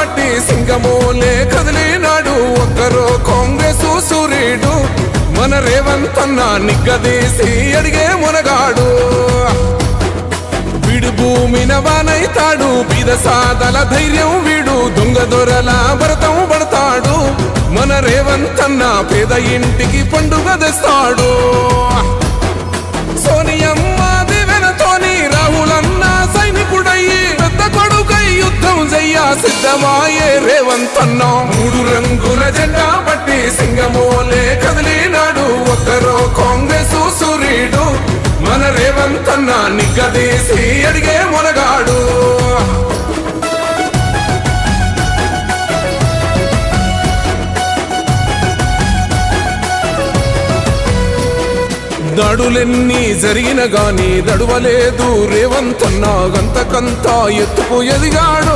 బట్టి సింగమోలే కదిలినాడు ఒక్కరో కాంగ్రెస్ సూర్యుడు మన రేవంత్ అన్న నిగ్గదీసి అడిగే మునగాడు వీడు భూమిన వానైతాడు బీద సాదల ధైర్యం వీడు దొంగ దొరల భరతం పడతాడు మన రేవంత్ అన్న పేద ఇంటికి పండుగ తెస్తాడు సోనియమ్మ దివెనతోని రాహులన్న సైనికుడయ్యి పెద్ద కొడుకై యుద్ధం చెయ్య సిద్ధమాయే రేవంత్ అన్న మూడు రంగుల జెండా బట్టి సింగమోలే కదిలినాడు ఒక్కరో కాంగ్రెస్ సూర్యుడు మన రేవంత్ అన్న నిగ్గదీసి అడిగే మునగాడు దాడులెన్ని జరిగిన గాని దడువలేదు రేవంత్ అన్న గంతకంతా ఎత్తుకు ఎదిగాడు